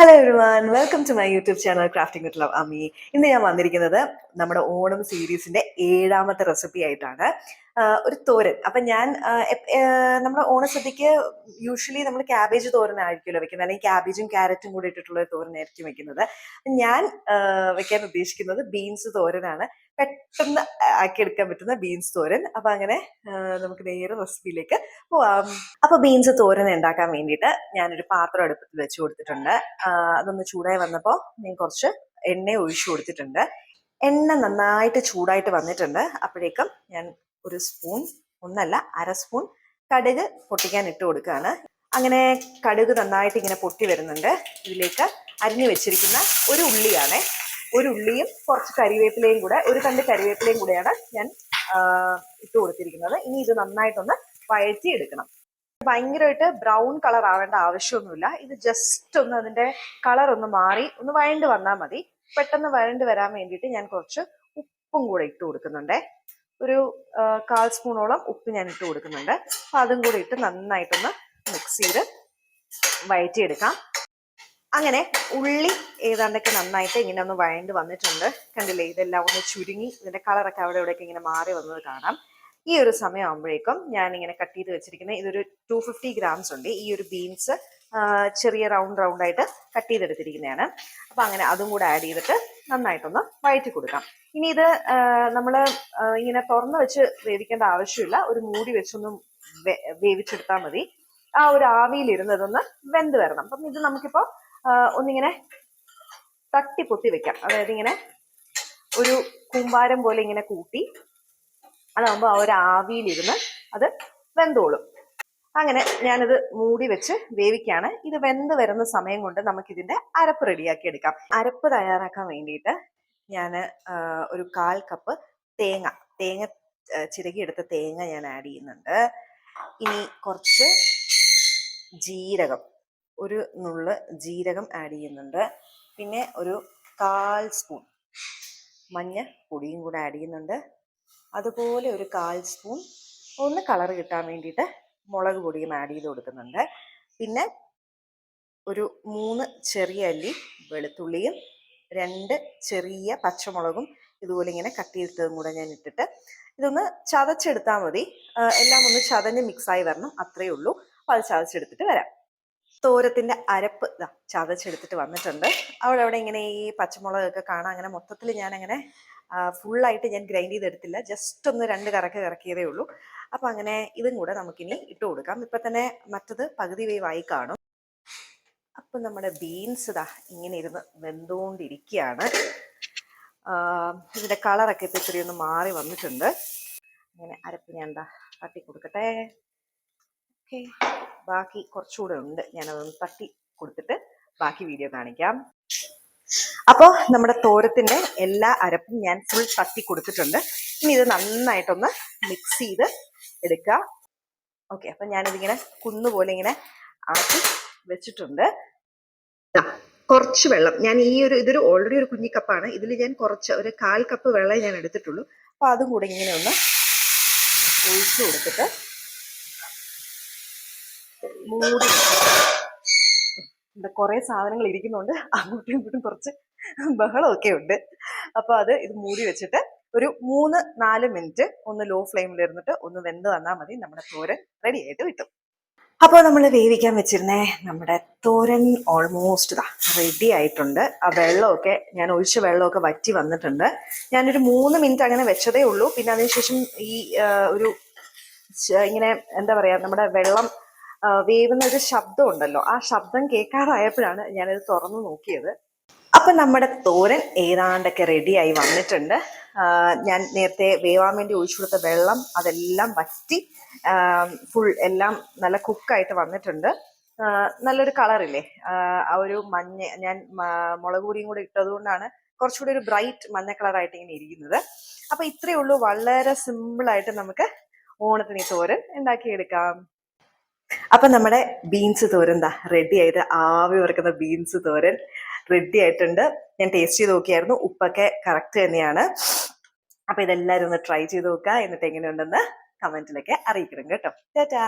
Hello everyone, welcome to my YouTube channel crafting with love Ammi. ഇന്ന് ഞാൻ വന്നിരിക്കുന്നത് നമ്മുടെ ഓണം സീരീസിന്റെ 7ാമത്തെ റെസിപ്പി ആയിട്ടാണ്. ഒരു തോരൻ. അപ്പൊ ഞാൻ നമ്മുടെ ഓണസദ്യക്ക് യൂഷ്വലി നമ്മൾ ക്യാബേജ് തോരനായിരിക്കുമല്ലോ വെക്കുന്നത്, അല്ലെങ്കിൽ ക്യാബേജും ക്യാരറ്റും കൂടി ഇട്ടിട്ടുള്ള ഒരു തോരനായിരിക്കും വെക്കുന്നത്. ഞാൻ വെക്കാൻ ഉദ്ദേശിക്കുന്നത് ബീൻസ് തോരനാണ്. പെട്ടെന്ന് ആക്കിയെടുക്കാൻ പറ്റുന്ന ബീൻസ് തോരൻ. അപ്പൊ അങ്ങനെ നമുക്ക് നേരെ റെസിപ്പിയിലേക്ക് പോവാം. അപ്പൊ ബീൻസ് തോരൻ ഉണ്ടാക്കാൻ വേണ്ടിയിട്ട് ഞാനൊരു പാത്രം അടുപ്പത്തിൽ വെച്ച് കൊടുത്തിട്ടുണ്ട്. അതൊന്ന് ചൂടായി വന്നപ്പോൾ ഞാൻ കുറച്ച് എണ്ണ ഒഴിച്ചു കൊടുത്തിട്ടുണ്ട്. എണ്ണ നന്നായിട്ട് ചൂടായിട്ട് വന്നിട്ടുണ്ട്. അപ്പോഴേക്കും ഞാൻ ഒരു സ്പൂൺ, ഒന്നല്ല അര സ്പൂൺ കടുക് പൊട്ടിക്കാൻ ഇട്ട് കൊടുക്കുകയാണ്. അങ്ങനെ കടുക് നന്നായിട്ട് ഇങ്ങനെ പൊട്ടി വരുന്നുണ്ട്. ഇതിലേക്ക് അരിഞ്ഞു വെച്ചിരിക്കുന്ന ഒരു ഉള്ളിയാണ്, ഒരു ഉള്ളിയും കുറച്ച് കരിവേപ്പിലയും കൂടെ, ഒരു തണ്ട് കരിവേപ്പിലയും കൂടെയാണ് ഞാൻ ഇട്ട് കൊടുത്തിരിക്കുന്നത്. ഇനി ഇത് നന്നായിട്ടൊന്ന് വഴറ്റി എടുക്കണം. ഭയങ്കരമായിട്ട് ബ്രൗൺ കളർ ആവേണ്ട ആവശ്യമൊന്നുമില്ല. ഇത് ജസ്റ്റ് ഒന്ന് അതിന്റെ കളർ ഒന്ന് മാറി ഒന്ന് വഴണ്ട് വന്നാൽ മതി. പെട്ടെന്ന് വഴണ്ട് വരാൻ വേണ്ടിയിട്ട് ഞാൻ കുറച്ച് ഉപ്പും കൂടെ ഇട്ട് കൊടുക്കുന്നുണ്ട്. ഒരു 1/4 സ്പൂണോളം ഉപ്പ് ഞാൻ ഇട്ട് കൊടുക്കുന്നുണ്ട്. അപ്പൊ അതും കൂടെ ഇട്ട് നന്നായിട്ടൊന്ന് മിക്സ് ചെയ്ത് വഴറ്റിയെടുക്കാം. അങ്ങനെ ഉള്ളി ഏതാണ്ടൊക്കെ നന്നായിട്ട് ഇങ്ങനെ ഒന്ന് വഴണ്ട് വന്നിട്ടുണ്ട്. കണ്ടില്ലേ, ഇതെല്ലാം ഒന്ന് ചുരുങ്ങി ഇതിന്റെ കളറൊക്കെ അവിടെ ഇവിടെയൊക്കെ ഇങ്ങനെ മാറി വന്നത് കാണാം. ഈ ഒരു സമയം ആകുമ്പോഴേക്കും ഞാൻ ഇങ്ങനെ കട്ട് ചെയ്ത് വെച്ചിരിക്കുന്നത് ഇതൊരു 250 ഗ്രാംസ് ഉണ്ട്. ഈ ഒരു ബീൻസ് ചെറിയ റൗണ്ട് ആയിട്ട് കട്ട് ചെയ്തെടുത്തിരിക്കുന്നതാണ്. അപ്പൊ അങ്ങനെ അതും കൂടെ ആഡ് ചെയ്തിട്ട് നന്നായിട്ടൊന്ന് വഴറ്റി കൊടുക്കാം. ഇനി ഇത് നമ്മൾ ഇങ്ങനെ തുറന്ന് വെച്ച് വേവിക്കേണ്ട ആവശ്യമില്ല. ഒരു മൂടി വെച്ചൊന്നും വേവിച്ചെടുത്താൽ മതി. ആ ഒരു ആവിയിലിരുന്ന് ഇതൊന്ന് വെന്ത് വരണം. അപ്പം ഇത് നമുക്കിപ്പോൾ ഒന്നിങ്ങനെ തട്ടി പൊത്തി വെക്കാം. അതായത് ഇങ്ങനെ ഒരു കൂമ്പാരം പോലെ ഇങ്ങനെ കൂട്ടി, അതാകുമ്പോൾ ആ ഒരു ആവിയിലിരുന്ന് അത് വെന്തോളും. അങ്ങനെ ഞാനിത് മൂടി വെച്ച് വേവിക്കാണ്. ഇത് വെന്ത് വരുന്ന സമയം കൊണ്ട് നമുക്കിതിന്റെ അരപ്പ് റെഡിയാക്കി എടുക്കാം. അരപ്പ് തയ്യാറാക്കാൻ വേണ്ടിയിട്ട് ഞാൻ ഒരു 1/4 കപ്പ് തേങ്ങ ചിരകിയെടുത്ത തേങ്ങ ഞാൻ ആഡ് ചെയ്യുന്നുണ്ട്. ഇനി കുറച്ച് ജീരകം, ഒരു നുള്ള് ജീരകം ആഡ് ചെയ്യുന്നുണ്ട്. പിന്നെ ഒരു 1/4 സ്പൂൺ മഞ്ഞപ്പൊടിയും കൂടെ ആഡ് ചെയ്യുന്നുണ്ട്. അതുപോലെ ഒരു 1/4 സ്പൂൺ ഒന്ന് കളർ കിട്ടാൻ വേണ്ടിയിട്ട് മുളക് പൊടിയും ആഡ് ചെയ്ത് കൊടുക്കുന്നുണ്ട്. പിന്നെ ഒരു 3 ചെറിയ അല്ലി വെളുത്തുള്ളിയും 2 ചെറിയ പച്ചമുളകും ഇതുപോലെ ഇങ്ങനെ കട്ട് ചെയ്തിട്ടതും കൂടെ ഞാൻ ഇട്ടിട്ട് ഇതൊന്ന് ചതച്ചെടുത്താൽ മതി. എല്ലാം ഒന്ന് ചതഞ്ഞ് മിക്സായി വരണം, അത്രയേ ഉള്ളൂ. അപ്പോൾ അത് ചതച്ചെടുത്തിട്ട് വരാം. തോരത്തിന്റെ അരപ്പ് ചതച്ചെടുത്തിട്ട് വന്നിട്ടുണ്ട്. അവിടെ ഇങ്ങനെ ഈ പച്ചമുളകൊക്കെ കാണാം. അങ്ങനെ മൊത്തത്തിൽ ഞാൻ അങ്ങനെ ഫുള്ളായിട്ട് ഞാൻ ഗ്രൈൻഡ് ചെയ്തെടുത്തില്ല, ജസ്റ്റ് ഒന്ന് 2 കറക്കിയതേ ഉള്ളൂ. അപ്പം അങ്ങനെ ഇതും കൂടെ നമുക്കിനി ഇട്ട് കൊടുക്കാം. ഇപ്പം തന്നെ മറ്റത് പകുതി വേവായി കാണും. അപ്പം നമ്മുടെ ബീൻസ് ഇങ്ങനെ ഇരുന്ന് വെന്തുകൊണ്ടിരിക്കുകയാണ്. ഇതിൻ്റെ കളറൊക്കെ ഇപ്പം ഇത്തിരി ഒന്ന് മാറി വന്നിട്ടുണ്ട്. അങ്ങനെ അരപ്പ് ഞാൻ തട്ടി കൊടുക്കട്ടെ. ഓക്കെ, ബാക്കി കുറച്ചുകൂടെ ഉണ്ട്, ഞാനതൊന്ന് തട്ടി കൊടുത്തിട്ട് ബാക്കി വീഡിയോ കാണിക്കാം. അപ്പോൾ നമ്മുടെ തോരത്തിന്റെ എല്ലാ അരപ്പും ഞാൻ ഫുൾ തട്ടി കൊടുത്തിട്ടുണ്ട്. ഇനി ഇത് നന്നായിട്ടൊന്ന് മിക്സ് ചെയ്ത് എടുക്കുക. ഓക്കെ, അപ്പം ഞാനിതിങ്ങനെ കുന്നുപോലെ ഇങ്ങനെ ആക്കി വെച്ചിട്ടുണ്ട്. കുറച്ച് വെള്ളം ഞാൻ ഇതൊരു ഓൾറെഡി ഒരു കുഞ്ഞി കപ്പാണ്. ഇതിൽ ഞാൻ കുറച്ച് ഒരു 1/4 കപ്പ് വെള്ളം ഞാൻ എടുത്തിട്ടുള്ളൂ. അപ്പോൾ അതും കൂടെ ഇങ്ങനെ ഒന്ന് ഒഴിച്ചു കൊടുത്തിട്ട് മൂടി. കുറെ സാധനങ്ങൾ ഇരിക്കുന്നുണ്ട്, അങ്ങോട്ടും ഇങ്ങോട്ടും കുറച്ച് ബഹളമൊക്കെ ഉണ്ട്. അപ്പൊ ഇത് മൂടി വെച്ചിട്ട് ഒരു 3-4 മിനിറ്റ് ഒന്ന് ലോ ഫ്ലെയിമിൽ ഇരുന്നിട്ട് ഒന്ന് വെന്ത് വന്നാൽ മതി. നമ്മുടെ തോരൻ റെഡി ആയിട്ട് കിട്ടും. അപ്പോൾ നമ്മൾ വേവിക്കാൻ വെച്ചിരുന്നേ നമ്മുടെ തോരൻ ഓൾമോസ്റ്റ് റെഡി ആയിട്ടുണ്ട്. ആ വെള്ളമൊക്കെ ഞാൻ ഒഴിച്ച വെള്ളമൊക്കെ വറ്റി വന്നിട്ടുണ്ട്. ഞാനൊരു 3 മിനിറ്റ് അങ്ങനെ വെച്ചതേ ഉള്ളൂ. പിന്നെ അതിനുശേഷം ഈ ഒരു ഇങ്ങനെ എന്താ പറയാ, നമ്മുടെ വെള്ളം വേവുന്ന ഒരു ശബ്ദം ഉണ്ടല്ലോ, ആ ശബ്ദം കേൾക്കാറായപ്പോഴാണ് ഞാനിത് തുറന്നു നോക്കിയത്. അപ്പം നമ്മുടെ തോരൻ ഏതാണ്ടൊക്കെ റെഡിയായി വന്നിട്ടുണ്ട്. ഞാൻ നേരത്തെ വേവാൻ വേണ്ടി ഒഴിച്ചു കൊടുത്ത വെള്ളം അതെല്ലാം വറ്റി ഫുൾ എല്ലാം നല്ല കുക്കായിട്ട് വന്നിട്ടുണ്ട്. നല്ലൊരു കളറില്ലേ, ആ ഒരു മഞ്ഞ, ഞാൻ മുളക് പൊടിയും കൂടെ ഇട്ടതുകൊണ്ടാണ് കുറച്ചുകൂടി ഒരു ബ്രൈറ്റ് മഞ്ഞ കളറായിട്ട് ഇങ്ങനെ ഇരിക്കുന്നത്. അപ്പം ഇത്രയേ ഉള്ളൂ, വളരെ സിമ്പിളായിട്ട് നമുക്ക് ഓണത്തിന് ഈ തോരൻ ഉണ്ടാക്കിയെടുക്കാം. അപ്പം നമ്മുടെ ബീൻസ് തോരൻ റെഡി ആയിട്ട്, ആവി വറക്കുന്ന ബീൻസ് തോരൻ റെഡി ആയിട്ടുണ്ട്. ഞാൻ ടേസ്റ്റ് ചെയ്ത് നോക്കിയായിരുന്നു, ഉപ്പൊക്കെ കറക്റ്റ് തന്നെയാണ്. അപ്പം ഇതെല്ലാവരും ഒന്ന് ട്രൈ ചെയ്ത് നോക്കുക. എന്നിട്ട് എങ്ങനെയുണ്ടെന്ന് കമൻറ്റിലൊക്കെ അറിയിക്കണം കേട്ടോ. ടാറ്റാ.